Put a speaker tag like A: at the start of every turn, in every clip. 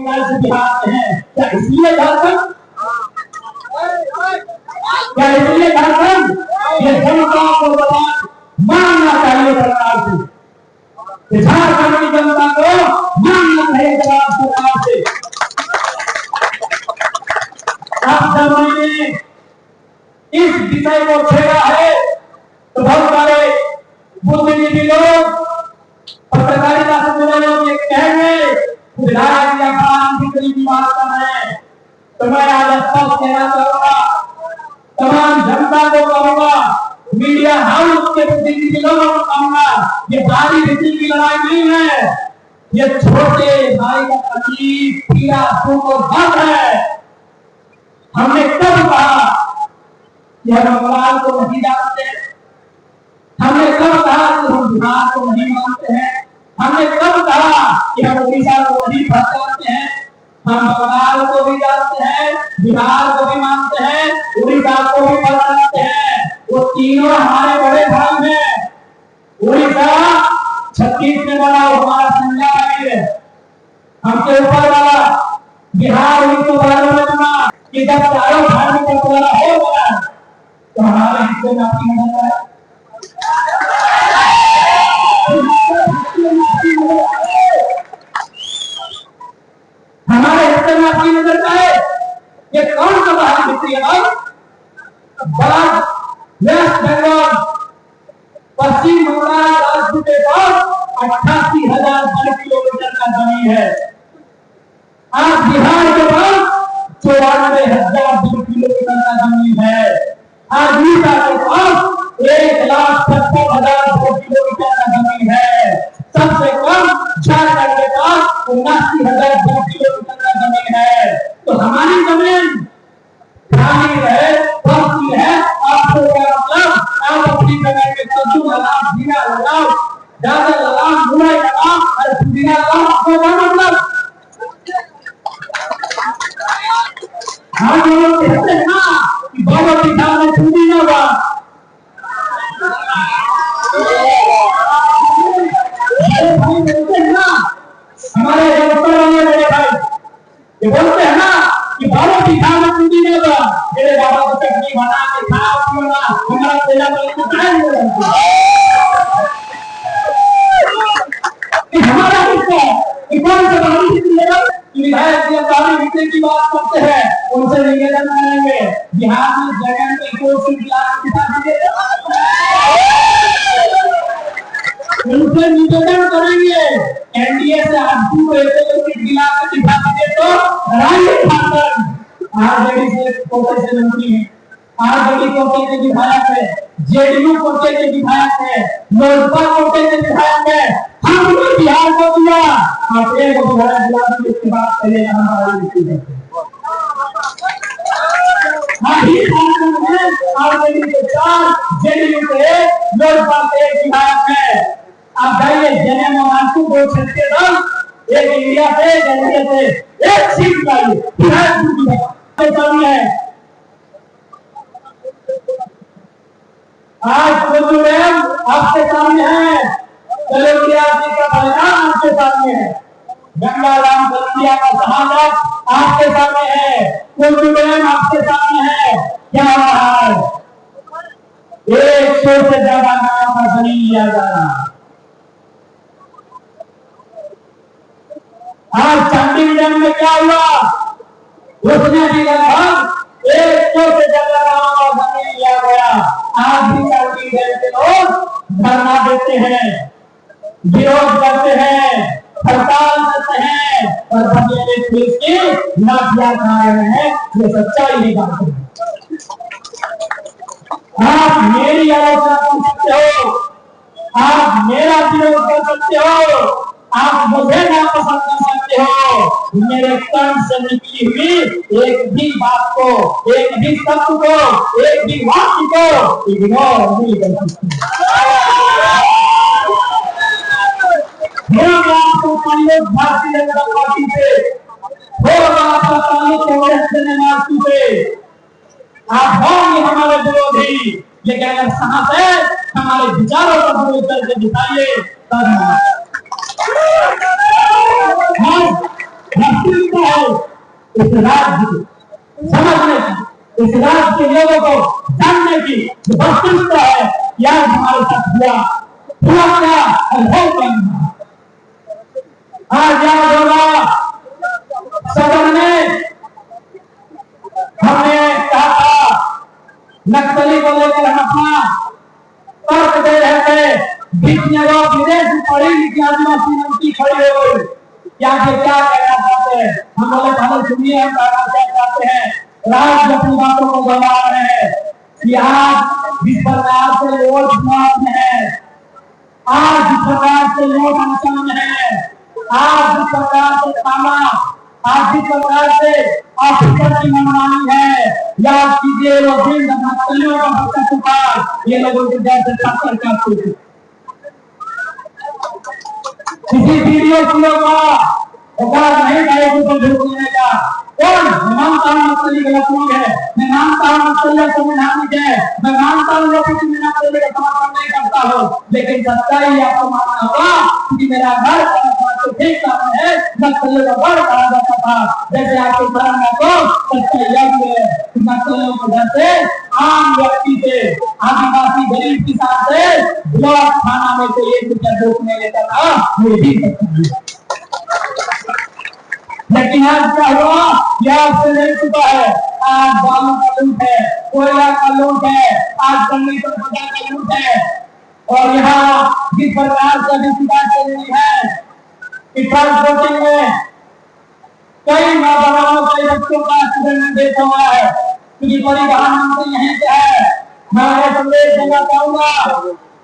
A: से बिहार में है। क्या इसलिए झारखंड, क्या इसलिए झारखंड? ये जनता को बता मानना चाहिए सरकार से, झारखंड की जनता को मानना चाहिए सरकार से। आप जब मैंने इस विषय को छेड़ा है तो बहुत सारे बुद्धिजीवी लोग, पत्रकारिता से जुड़े लोग ये कहेंगे विधायक या प्रधानमंत्री की बात कर रहे हैं। तो मैं आज स्पष्ट कहना चाहूंगा, तमाम जनता को कहूंगा, मीडिया हाउस के बुद्धिजीवी लोगों को कहूंगा, ये भारी रीति की लड़ाई नहीं है, ये छोटे भाई का तकलीफ पीड़ा दुख और दर्द है। हमने कब कहा कि हम बंगाल को नहीं जानते? हमने कब कहा कि हम बिहार को नहीं मानते हैं? हमने कब कहा कि हम उड़ीसा को नहीं पहचानते हैं? हम बंगाल को भी जानते हैं, बिहार को भी मानते हैं, उड़ीसा को भी पहचानते हैं। वो तीनों हमारे बड़े भाई हैं। उड़ीसा 36 में बना हमारा संज्ञा है, हमसे ऊपर वाला बिहार 1912 में बना कि जब चारों भाई में बंटवारा हो गया तो हमारे हिस्से में आपकी मदद है। हमारे हिस्से में आपकी नजर है। ये कौन सा बाहर हिस्से है? वेस्ट बंगाल पश्चिम बंगाल राज्य के पास 88,000 वर्ग किलोमीटर का जमीन है। आज बिहार के पास 94,000 वर्ग किलोमीटर का जमीन है। आज उड़ीसा के पास 1,70,000 वर्ग किलोमीटर का जमीन है। सबसे कम झारखंड के पास 79,000 वर्ग किलोमीटर का जमीन है। तो हमारी जमीन खाली है, बस्ती है। आपको क्या मतलब? आप अपनी जगह में कद्दू लगाओ, जीरा लगाओ, गाजर लगाओ, मूली लगाओ और पुदीना लगाओ। आपको क्या मतलब? हम लोग कहते हैं ना कि बाबा पिता में पुदीना हुआ, हमारे ऊपर वाले बड़े भाई ये बोलते हैं ना कि बाबा की खाना में पुदीना हुआ, मेरे बाबा को चटनी बना के खाओ पियो, हमारा तेला तो खाए हमारा हिस्सा कौन सा बाहरी हिस्सा विधायक जी बाहरी हिस्से की बात करते हैं। उनसे निवेदन करेंगे बिहार में जगह पे कोशिश उनसे निवेदन करेंगे एनडीए से आपको एक दिला के दिखा दीजिए तो राजीव ठाकर आरजेडी से कोटे से मंत्री है, आरजेडी कोटे के विधायक है, जेडीयू कोटे के विधायक है, लोजपा कोटे के विधायक है। हमने बिहार को दिया, आप एक विधायक दिला तो इसकी बात करिए हमारा नीति है। आरजेडी के 4, जेडीयू के, लोजपा के विधायक है। आप जाइए जने मानसू को छत्ते दल एक इंडिया से इंडिया से एक सीट लाइए बिहार की है। आज खुद मैम आपके सामने है, कलौटिया जी का बलिदान आपके सामने है, गंगाराम कलौटिया का शहादत आपके सामने है, खुद मैम आपके सामने है। क्या रहा है? 100 से ज्यादा नाम का जमीन लिया जा रहा है। आज चांदी डैम में क्या हुआ? उसने भी लगभग 100 से ज्यादा गांवों का जमीन लिया गया। आज भी चांदी डैम के लोग धरना देते हैं, विरोध करते हैं, हड़ताल करते हैं और बदले में पुलिस की लाठियां खा रहे हैं। ये सच्चाई नहीं बात है। आप मेरी आलोचना कर सकते हो, आप मेरा विरोध कर सकते हो, आप मुझे ना पसंद कर सकते हो, मेरे कान से निकली हुई एक भी बात को, एक भी शब्द को, एक भी वाक्य को इग्नोर नहीं कर सकते। भारतीय जनता पार्टी से आप होंगे हमारे विरोधी, लेकिन अगर साहस है हमारे विचारों का विरोध करके दिखाइए तब आवश्यकता है इस राज्य को समझने की, इस राज्य के लोगों को जानने की जो वास्तविकता है क्या हमारे साथ हुआ क्या और हो क्या। आज याद होगा सदन में हमने कहा था नक्सली को लेकर हम अपना तर्क दे रहे थे, बीच में लोग विदेश में पढ़ी लिखी आदिवासी उनकी खड़ी हो गई, क्या कहना चाहते हैं। हम बोले पहले सुनिए हम कहना क्या चाहते हैं। राज्य अपनी बातों को दोहरा रहे हैं कि आज जिस प्रकार से वोट चुनाव में है, आज जिस प्रकार से वोट अनशन में है, आज जिस प्रकार से खाना, आज जिस प्रकार से ऑफिसर की मनमानी है, याद कीजिए वो दिन नक्सलियों का बच्चा चुका, ये लोगों के जैसे टक्कर काटते थे। किसी वीडियो का औकात नहीं था एक ऊपर झूठ बोलने का। कौन? मैं मानता हूँ नक्सली गलत लोग है, मैं मानता हूँ नक्सली संवैधानिक है, मैं मानता हूँ लोग किसी नक्सली का समर्थन नहीं करता हूँ, लेकिन सच्चाई आपको मानना होगा कि मेरा घर तो ठीक सामने है, नक्सलियों का घर कहा जाता था। जैसे आपके सामने को सच्चाई यही है कि नक्सलियों को घर से आम व्यक्ति से, आदिवासी गरीब किसान से ब्लॉक थाना में से 1 रुपया रोकने लेता था, ये भी सच्चाई है। लेकिन आज क्या हुआ, यह आपसे नहीं चुका है। आज बालू का लूट है, कोयला का लूट है, आज जंगली संपदा का लूट है। और यहाँ जिस प्रकार से अभी शिकायत चल रही है कि ट्रांसपोर्टिंग में कई नौजवानों कई बच्चों का एक्सीडेंट डेथ हुआ है, क्योंकि परिवहन मंत्री यहीं से है। मैं उन्हें संदेश देना चाहूंगा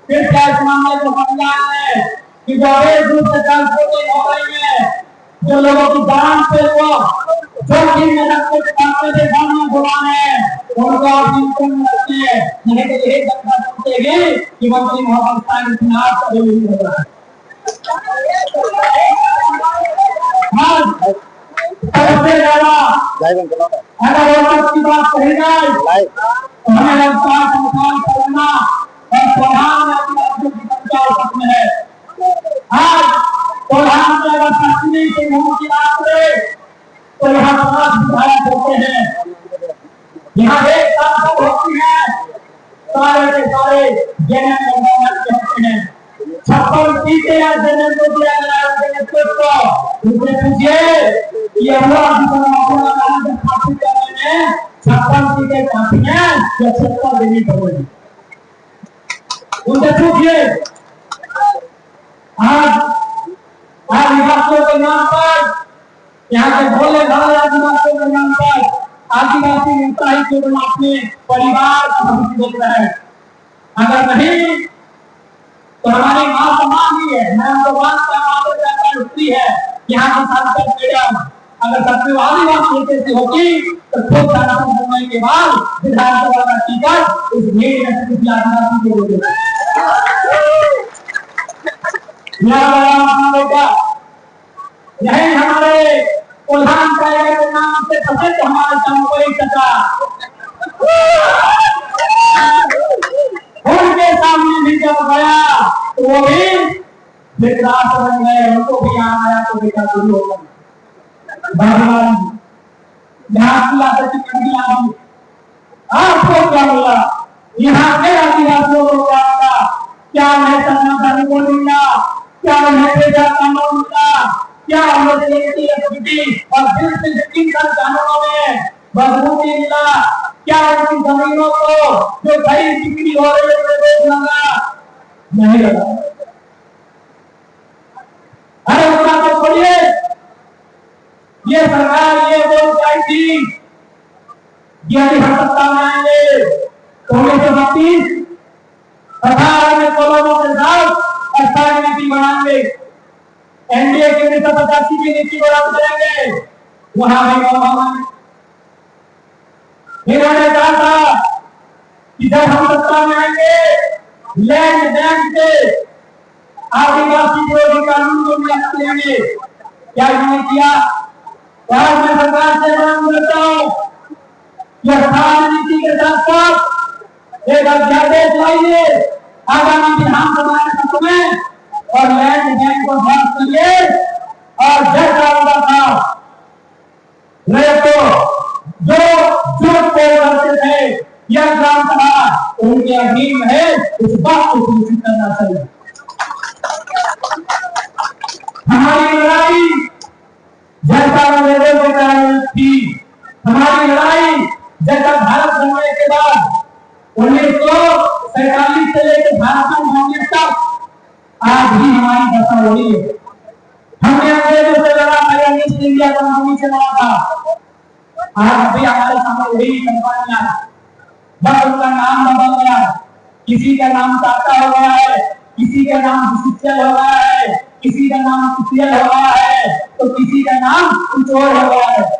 A: फिर क्या इस मामले को समझाने कि जो अवैध रूप से ट्रांसपोर्टिंग हो रही है, जो लोगों की जान पे वो जोखिम में रखते काटते थे जान छुड़ाने, उनको आप इनकम रखते हैं, नहीं तो यही जनता सोचेगी कि मंत्री मोहम्मद खान चुनाव कभी नहीं होगा। सबसे ज्यादा अगर वक्त की बात कही जाए तो हमें लगता है संस्थान करना और प्रधान राज्यों की संख्या उसमें है। आज प्रधान से अगर कश्मीर के मुंह की बात करें तो यहाँ 5 विधायक होते हैं, यहाँ एक सांसद होती है, सारे के सारे जनरल के होते हैं। 56 सीटें या जनरल को दिया गया है उनके नेतृत्व। उनसे पूछिए कि अगला अधिकारी स्थापित करने में 56 सीटें काफी हैं या 70 देनी पड़ेगी। उनसे पूछिए आज आदिवासियों के नाम पर, यहाँ के भोले भाले आदिवासियों के नाम पर आदिवासी नेता ही केवल अपने परिवार का भविष्य देख रहे हैं। अगर नहीं तो हमारी मां समान ही है। मैं उनको मानता हूँ उठती है यहाँ की सांसद मैडम अगर सत्य आदिवासी कैसे होगी तो खुद होने के बाद विधानसभा का टिकट इस भीड़ में किसी आदिवासी को देगा। यही हमारे प्रधान टाइगर के नाम से प्रसिद्ध हमारे चंपोई चाचा उनके सामने भी जब गया तो वो भी विश्वास बन गए, उनको भी यहाँ आया तो बेटा शुरू हो गया। भगवान आपको क्या बोला, यहाँ के आदिवासियों को क्या मिला, क्या उन्हें संविधान को मिला, क्या उन्हें पेशा कानून मिला, क्या उन्हें और कानूनों में मजबूती मिला, क्या उनकी जमीनों को जो खरीद बिक्री हो रही है लगा नहीं लगा। अरे उसका तो छोड़िए, ये सरकार ये बोल रही थी कि यदि हम सत्ता में आएंगे तो 1932 18 में कोलोमो के साथ 18 नीति बनाएंगे, एनडीए की 1985 की नीति को रद्द करेंगे। वहां भी इन्होंने कहा था कि जब हम सत्ता में आएंगे लैंड बैंक से आदिवासी विरोधी कानून को निरस्त करेंगे। क्या इन्होंने किया? मैं सरकार से मांग करता हूं कि स्थान नीति के साथ साथ एक अध्यादेश लाइए आगामी विधानसभा सत्र में और लैंड बैंक को ध्वस्त करिए। और जैसा होता था नहीं तो जो झूठ बोल करते थे यह ग्राम सभा उनके अधीन है, उस बात को सुनिश्चित करना चाहिए। हमारी लड़ाई जनता आंदोलन के कारण थी, हमारी लड़ाई जैसा भारत बनने के बाद 1947 से लेकर भारत बनने तक आज भी हमारी दशा वही है। हमने अंग्रेजों से लड़ा था या ईस्ट इंडिया कंपनी से लड़ा था, आज भी हमारे सामने वही कंपनियां, बस उनका नाम बदल गया। किसी का नाम टाटा हो गया है, किसी का नाम बीसीसीएल हो गया है, किसी का नाम सीसीएल हो गया है, तो किसी का नाम कुछ और हो गया है।